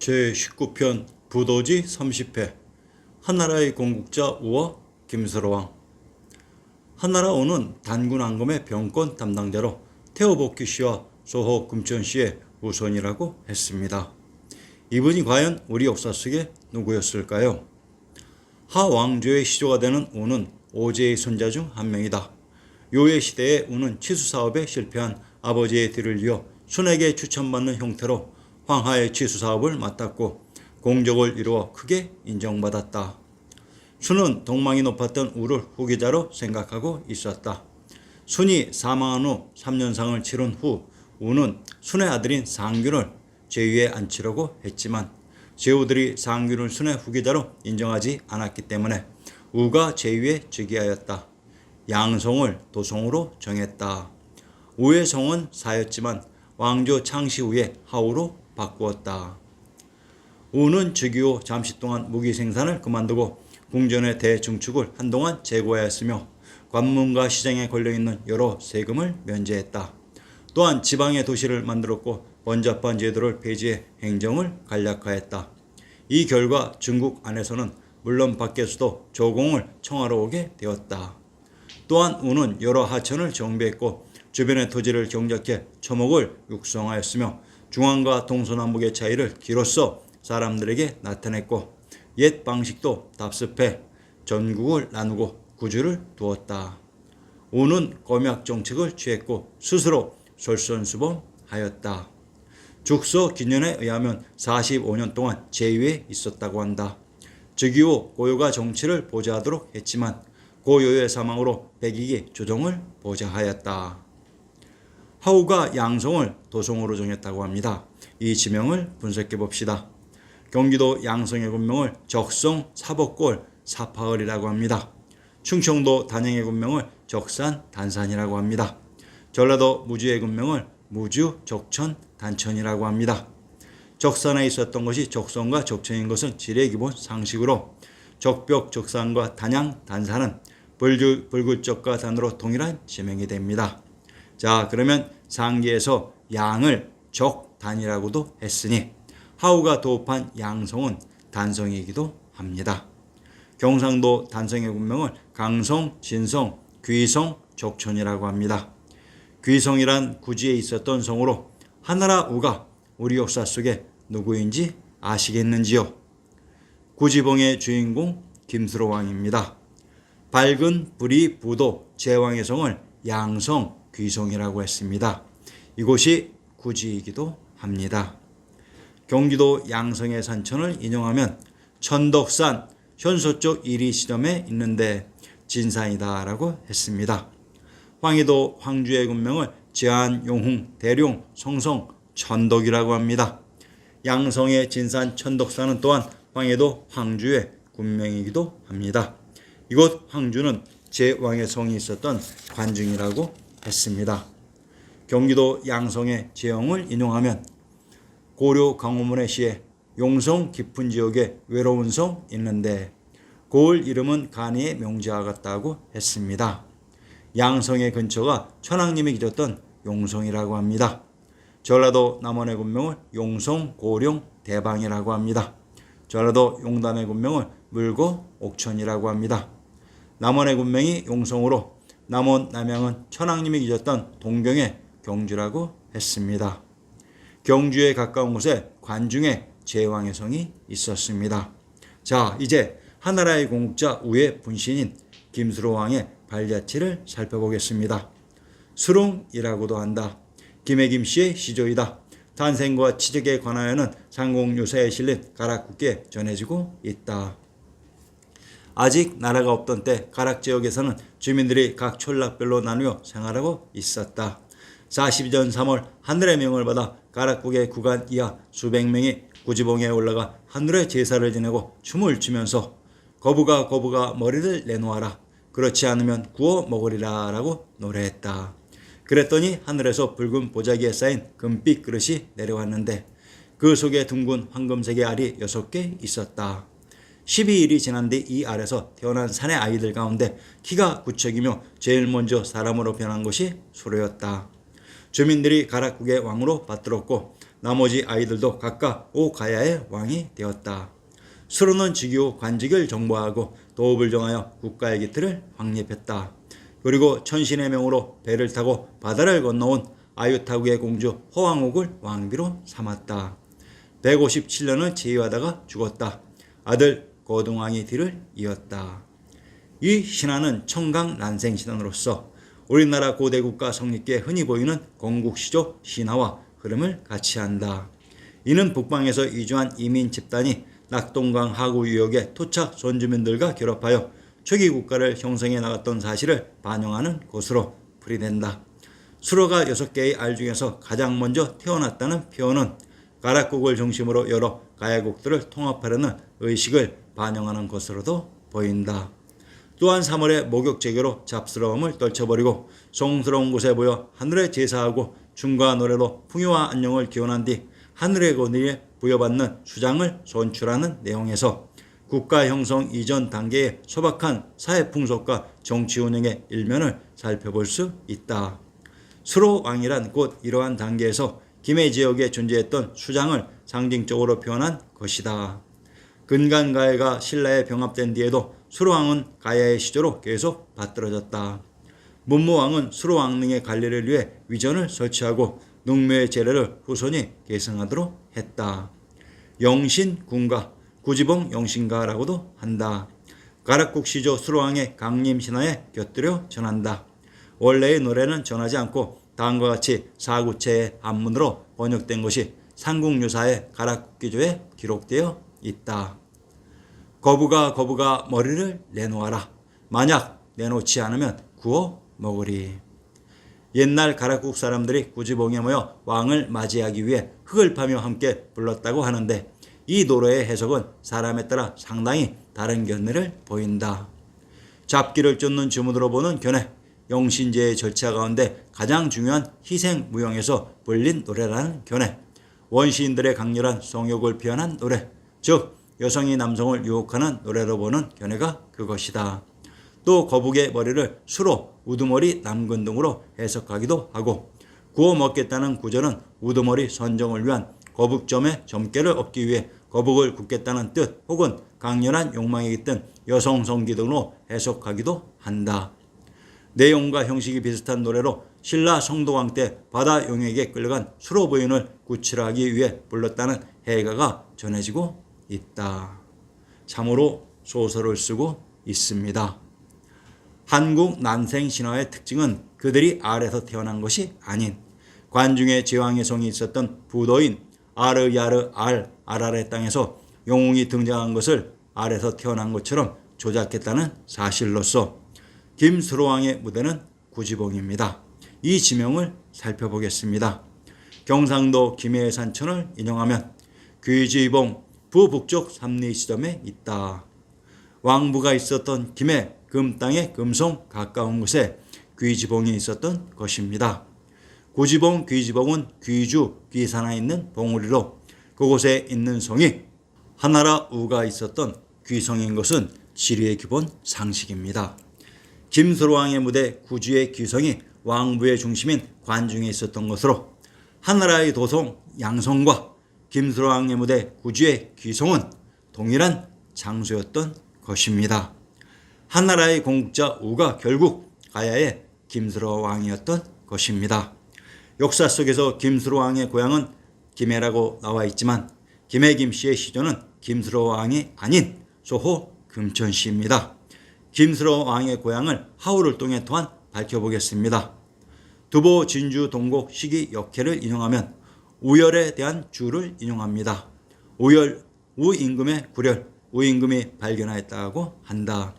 제19편 부도지 30회 한나라의 공국자 우와 김수로왕. 한나라 우는 단군왕검의 병권 담당자로 태호복귀 씨와 소호 금천 씨의 후손이라고 했습니다. 이분이 과연 우리 역사 속에 누구였을까요? 하왕조의 시조가 되는 우는 오제의 손자 중 한 명이다. 요의 시대에 우는 치수사업에 실패한 아버지의 뒤를 이어 순에게 추천받는 형태로 황하의 치수사업을 맡았고 공적을 이루어 크게 인정받았다. 순은 덕망이 높았던 우를 후계자로 생각하고 있었다. 순이 사망한 후 3년상을 치른 후 우는 순의 아들인 상균을 제위에 앉히려고 했지만 제후들이 상균을 순의 후계자로 인정하지 않았기 때문에 우가 제위에 즉위하였다. 양성을 도성으로 정했다. 우의 성은 사였지만 왕조 창시 후에 하우로 바꾸었다. 우는 즉위 후 잠시 동안 무기 생산을 그만두고 궁전의 대증축을 한동안 제고하였으며 관문과 시장에 걸려있는 여러 세금을 면제했다. 또한 지방의 도시를 만들었고 번잡한 제도를 폐지해 행정을 간략화했다. 이 결과 중국 안에서는 물론 밖에서도 조공을 청하러 오게 되었다. 또한 우는 여러 하천을 정비했고 주변의 토지를 경작해 초목을 육성하였으며 중앙과 동서남북의 차이를 기로써 사람들에게 나타냈고 옛 방식도 답습해 전국을 나누고 구주를 두었다. 우는 검약 정책을 취했고 스스로 솔선수범하였다. 죽서 기년에 의하면 45년 동안 제위에 있었다고 한다. 즉위 후 고요가 정치를 보좌하도록 했지만 고요의 사망으로 백익이 조정을 보좌하였다. 하우가 양성을 도성으로 정했다고 합니다. 이 지명을 분석해 봅시다. 경기도 양성의 군명을 적성 사법골 사파을이라고 합니다. 충청도 단양의 군명을 적산 단산이라고 합니다. 전라도 무주의 군명을 무주 적천 단천이라고 합니다. 적산에 있었던 것이 적성과 적천인 것은 지리의 기본 상식으로 적벽 적산과 단양 단산은 불굴적과 단으로 동일한 지명이 됩니다. 자, 그러면 상기에서 양을 적단이라고도 했으니 하우가 도읍한 양성은 단성이기도 합니다. 경상도 단성의 군명을 강성, 진성, 귀성, 적천이라고 합니다. 귀성이란 구지에 있었던 성으로 한나라 우가 우리 역사 속에 누구인지 아시겠는지요? 구지봉의 주인공 김수로 왕입니다. 밝은 불이 부도 제왕의 성을 양성, 귀성이라고 했습니다. 이곳이 구지이기도 합니다. 경기도 양성의 산천을 인용하면 천덕산 현서쪽 이리시점에 있는데 진산이다라고 했습니다. 황해도 황주의 군명을 제안, 용흥, 대룡, 성성, 천덕이라고 합니다. 양성의 진산 천덕산은 또한 황해도 황주의 군명이기도 합니다. 이곳 황주는 제왕의 성이 있었던 관중이라고 했습니다. 경기도 양성의 제형을 인용하면 고려 강호문의 시에 용성 깊은 지역에 외로운 성 있는데 고을 이름은 간이의 명자와 같다고 했습니다. 양성의 근처가 천황님이 계셨던 용성이라고 합니다. 전라도 남원의 군명을 용성, 고령, 대방이라고 합니다. 전라도 용담의 군명을 물고, 옥천이라고 합니다. 남원의 군명이 용성으로 남원, 남양은 천황님이 계셨던 동경의 경주라고 했습니다. 경주에 가까운 곳에 관중에 제왕의 성이 있었습니다. 자, 이제 한나라의 공국자 우의 분신인 김수로 왕의 발자취를 살펴보겠습니다. 수릉이라고도 한다. 김해 김씨의 시조이다. 탄생과 취직에 관하여는 상공유사에 실린 가락국기에 전해지고 있다. 아직 나라가 없던 때 가락 지역에서는 주민들이 각 촌락별로 나누어 생활하고 있었다. 42년 3월 하늘의 명을 받아 가락국의 구간 이하 수백 명이 구지봉에 올라가 하늘의 제사를 지내고 춤을 추면서 거부가 머리를 내놓아라. 그렇지 않으면 구워 먹으리라 라고 노래했다. 그랬더니 하늘에서 붉은 보자기에 쌓인 금빛 그릇이 내려왔는데 그 속에 둥근 황금색의 알이 6개 있었다. 12일이 지난 뒤 이 알에서 태어난 산의 아이들 가운데 키가 9척이며 제일 먼저 사람으로 변한 것이 수로였다. 주민들이 가락국의 왕으로 받들었고 나머지 아이들도 각각 오가야의 왕이 되었다. 수로는 즉위 관직을 정보하고 도읍을 정하여 국가의 기틀을 확립했다. 그리고 천신의 명으로 배를 타고 바다를 건너온 아유타국의 공주 허왕옥을 왕비로 삼았다. 157년을 재위하다가 죽었다. 아들 거동왕이 뒤를 이었다. 이 신화는 청강난생신화로서 우리나라 고대국가 성립기에 흔히 보이는 건국시조 신화와 흐름을 같이 한다. 이는 북방에서 이주한 이민 집단이 낙동강 하구 유역의 토착 선주민들과 결합하여 초기 국가를 형성해 나갔던 사실을 반영하는 것으로 풀이된다. 수로가 6개의 알 중에서 가장 먼저 태어났다는 표현은 가락국을 중심으로 여러 가야국들을 통합하려는 의식을 반영하는 것으로도 보인다. 또한 3월의 목욕제교로 잡스러움을 떨쳐버리고 성스러운 곳에 모여 하늘에 제사하고 춤과 노래로 풍요와 안녕을 기원한 뒤 하늘의 권위에 부여받는 수장을 선출하는 내용에서 국가 형성 이전 단계의 소박한 사회 풍속과 정치 운영의 일면을 살펴볼 수 있다. 수로왕이란 곧 이러한 단계에서 김해 지역에 존재했던 수장을 상징적으로 표현한 것이다. 근간가야가 신라에 병합된 뒤에도 수로왕은 가야의 시조로 계속 받들어졌다. 문무왕은 수로왕릉의 관리를 위해 위전을 설치하고 능묘의 제례를 후손이 계승하도록 했다. 영신군가, 구지봉 영신가라고도 한다. 가락국 시조 수로왕의 강림 신화에 곁들여 전한다. 원래의 노래는 전하지 않고 다음과 같이 사구체의 한문으로 번역된 것이 삼국유사의 가락국기조에 기록되어 있다. 거부가 머리를 내놓아라. 만약 내놓지 않으면 구워 먹으리. 옛날 가락국 사람들이 구지봉에 모여 왕을 맞이하기 위해 흙을 파며 함께 불렀다고 하는데 이 노래의 해석은 사람에 따라 상당히 다른 견해를 보인다. 잡기를 쫓는 주문으로 보는 견해, 영신제의 절차 가운데 가장 중요한 희생무용에서 불린 노래라는 견해, 원시인들의 강렬한 성욕을 표현한 노래, 즉 여성이 남성을 유혹하는 노래로 보는 견해가 그것이다. 또 거북의 머리를 수로, 우두머리, 남근 등으로 해석하기도 하고 구워 먹겠다는 구절은 우두머리 선정을 위한 거북점의 점괘를 얻기 위해 거북을 굽겠다는 뜻 혹은 강렬한 욕망이 깃든 여성 성기 등으로 해석하기도 한다. 내용과 형식이 비슷한 노래로 신라 성도왕 때 바다 용에게 끌려간 수로 부인을 구출하기 위해 불렀다는 해가가 전해지고 있다. 참으로 소설을 쓰고 있습니다. 한국 난생 신화의 특징은 그들이 알에서 태어난 것이 아닌 관중의 제왕의 성이 있었던 부도인 아르야르 아라레 땅에서 영웅이 등장한 것을 알에서 태어난 것처럼 조작했다는 사실로서 김수로왕의 무대는 구지봉입니다. 이 지명을 살펴보겠습니다. 경상도 김해의 산천을 인용하면 귀지봉 부북쪽 삼리 지점에 있다. 왕부가 있었던 김해 금땅의 금송 가까운 곳에 귀지봉이 있었던 것입니다. 구지봉 귀지봉은 귀주 귀산에 있는 봉우리로 그곳에 있는 성이 하나라 우가 있었던 귀성인 것은 지리의 기본 상식입니다. 김수로왕의 무대 구주의 귀성이 왕부의 중심인 관중에 있었던 것으로 하나라의 도성 양성과 김수로왕의 무대 구주의 귀성은 동일한 장소였던 것입니다. 한나라의 공국자 우가 결국 가야의 김수로왕이었던 것입니다. 역사 속에서 김수로왕의 고향은 김해라고 나와 있지만 김해 김씨의 시조는 김수로왕이 아닌 소호 금천시입니다. 김수로왕의 고향을 하우를 통해 또한 밝혀보겠습니다. 두보 진주 동곡 시기 역해를 인용하면 우열에 대한 주를 인용합니다. 우열, 우임금의 구렬, 우임금이 발견하였다고 한다.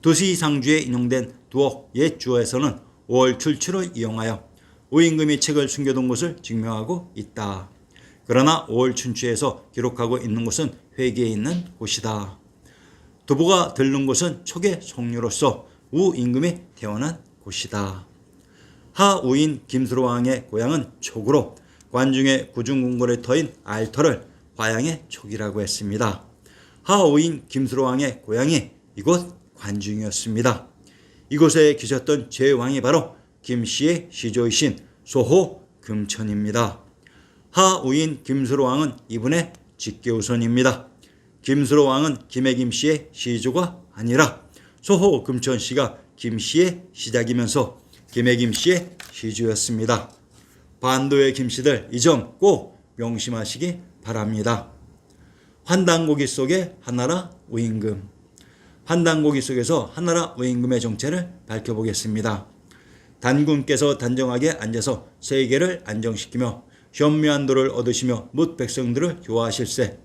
도시상주에 인용된 두옥 옛 주어에서는 5월 출추를 이용하여 우임금이 책을 숨겨둔 것을 증명하고 있다. 그러나 5월 춘추에서 기록하고 있는 곳은 회계에 있는 곳이다. 두보가 들른 곳은 촉의 송류로서 우임금이 태어난 곳이다. 하우인 김수로왕의 고향은 촉으로 관중의 구중궁궐의 터인 알터를 과양의 촉이라고 했습니다. 하우인 김수로왕의 고향이 이곳 관중이었습니다. 이곳에 계셨던 제왕이 바로 김씨의 시조이신 소호 금천입니다. 하우인 김수로왕은 이분의 직계우선입니다. 김수로왕은 김해 김씨의 시조가 아니라 소호 금천씨가 김씨의 시작이면서 김해 김씨의 시주였습니다. 반도의 김씨들 이 점 꼭 명심하시기 바랍니다. 환단고기 속의 한나라 우임금. 환단고기 속에서 한나라 우임금의 정체를 밝혀보겠습니다. 단군께서 단정하게 앉아서 세계를 안정시키며 현묘한도를 얻으시며 뭇 백성들을 교화하실세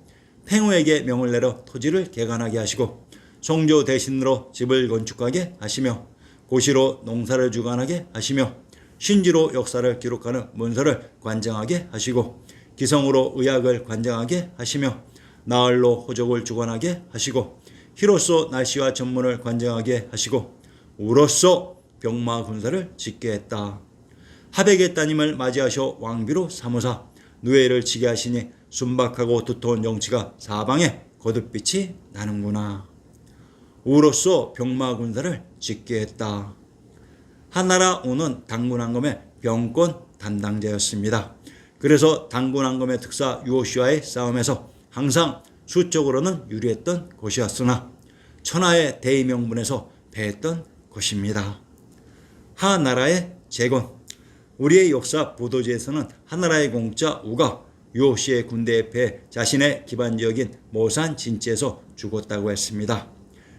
팽우에게 명을 내려 토지를 개간하게 하시고 성조 대신으로 집을 건축하게 하시며 고시로 농사를 주관하게 하시며 신지로 역사를 기록하는 문서를 관장하게 하시고 기성으로 의학을 관장하게 하시며 나흘로 호적을 주관하게 하시고 희로써 날씨와 전문을 관장하게 하시고 우로써 병마 군사를 짓게 했다. 하백의 따님을 맞이하셔 왕비로 삼으사 누에를 치게 하시니 순박하고 두터운 정치가 사방에 거듭빛이 나는구나. 우로써 병마 군사를 짓게 했다. 한나라 우는 단군왕검의 병권 담당자였습니다. 그래서 단군왕검의 특사 유호씨와의 싸움에서 항상 수적으로는 유리했던 것이었으나 천하의 대의명분에서 패했던 것입니다. 한나라의 재건. 우리의 역사 보도지에서는 한나라의 공자 우가 유호씨의 군대에 패해 자신의 기반지역인 모산 진지에서 죽었다고 했습니다.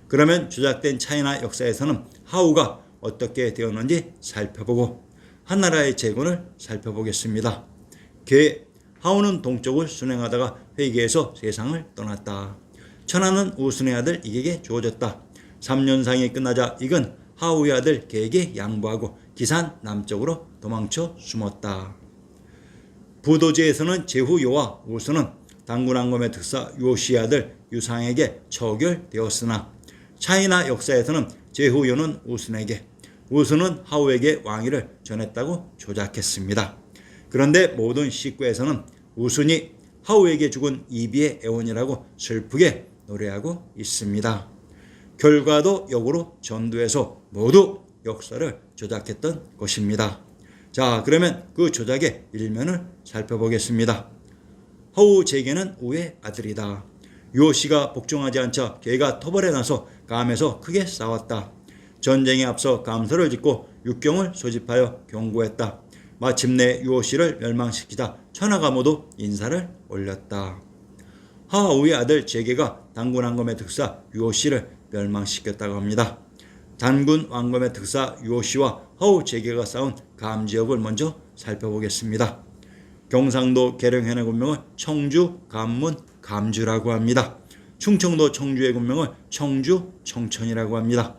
그러면 조작된 차이나 역사에서는 하우가 어떻게 되었는지 살펴보고 한나라의 재건을 살펴보겠습니다. 하우는 동쪽을 순행하다가 회계에서 세상을 떠났다. 천하는 우순의 아들 이객에 주어졌다. 3년상이 끝나자 이건 하우의 아들 계에게 양보하고 기산 남쪽으로 도망쳐 숨었다. 부도지에서는 제후요와 우수는 단군왕검의 특사 요시의 아들 유상에게 처결되었으나 차이나 역사에서는 제후요는 우순에게, 우수는 하우에게 왕위를 전했다고 조작했습니다. 그런데 모든 시구에서는 우순이 하우에게 죽은 이비의 애원이라고 슬프게 노래하고 있습니다. 결과도 역으로 전도해서 모두 역사를 조작했던 것입니다. 자, 그러면 그 조작의 일면을 살펴보겠습니다. 하우 제게는 우의 아들이다. 유호씨가 복종하지 않자 걔가 토벌에 나서 감에서 크게 싸웠다. 전쟁에 앞서 감서를 짓고 육경을 소집하여 경고했다. 마침내 유호씨를 멸망시키자 천하가 모두 인사를 올렸다. 하우의 아들 제게가 단군왕검의 특사 유호씨를 멸망시켰다고 합니다. 단군왕검의 특사 유호씨와 하우 제게가 싸운 감 지역을 먼저 살펴보겠습니다. 경상도 계령현의 군명을 청주, 감문, 감주라고 합니다. 충청도 청주의 군명을 청주, 청천이라고 합니다.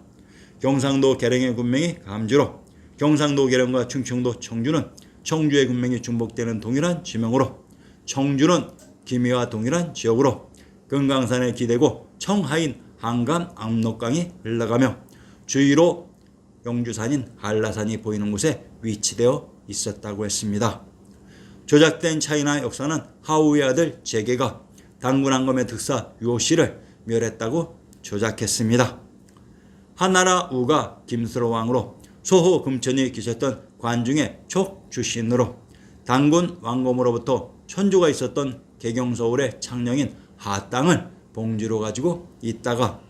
경상도 계령의 군명이 감주로, 경상도 계령과 충청도 청주는 청주의 군명이 중복되는 동일한 지명으로, 청주는 김해와 동일한 지역으로 금강산에 기대고 청하인 한강 압록강이 흘러가며 주위로 영주산인 한라산이 보이는 곳에 위치되어 있었다고 했습니다. 조작된 차이나 역사는 하우의 아들 제게가 단군왕검의 특사 유호씨를 멸했다고 조작했습니다. 한나라 우가 김수로왕으로 소호 금천이 계셨던 관중의 촉 출신으로 단군 왕검으로부터 천주가 있었던 개경서울의 창령인 하땅을 봉지로 가지고 있다가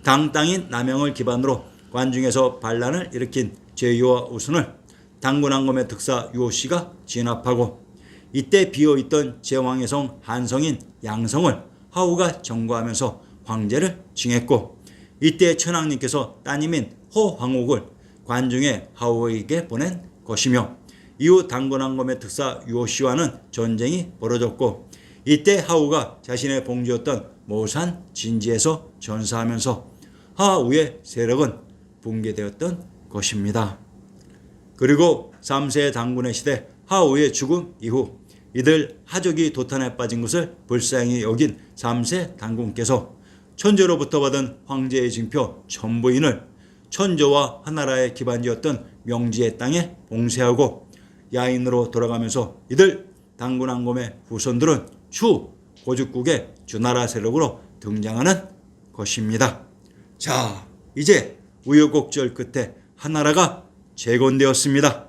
당땅인 남영을 기반으로 관중에서 반란을 일으킨 제유와 우순을 단군왕검의 특사 유호씨가 진압하고 이때 비어있던 제왕의 성 한성인 양성을 하우가 점거하면서 황제를 징했고 이때 천황님께서 따님인 호황옥을 관중의 하우에게 보낸 것이며 이후 단군왕검의 특사 유호씨와는 전쟁이 벌어졌고 이때 하우가 자신의 봉지였던 모산 진지에서 전사하면서 하우의 세력은 붕괴되었던 것입니다. 그리고 3세 단군의 시대 하우의 죽음 이후 이들 하족이 도탄에 빠진 것을 불쌍히 여긴 3세 단군께서 천조로부터 받은 황제의 징표 천부인을 천조와 한나라의 기반지였던 명지의 땅에 봉쇄하고 야인으로 돌아가면서 이들 단군왕검의 후손들은 추 고죽국의 주나라 세력으로 등장하는 것입니다. 자, 이제 우여곡절 끝에 한나라가 재건되었습니다.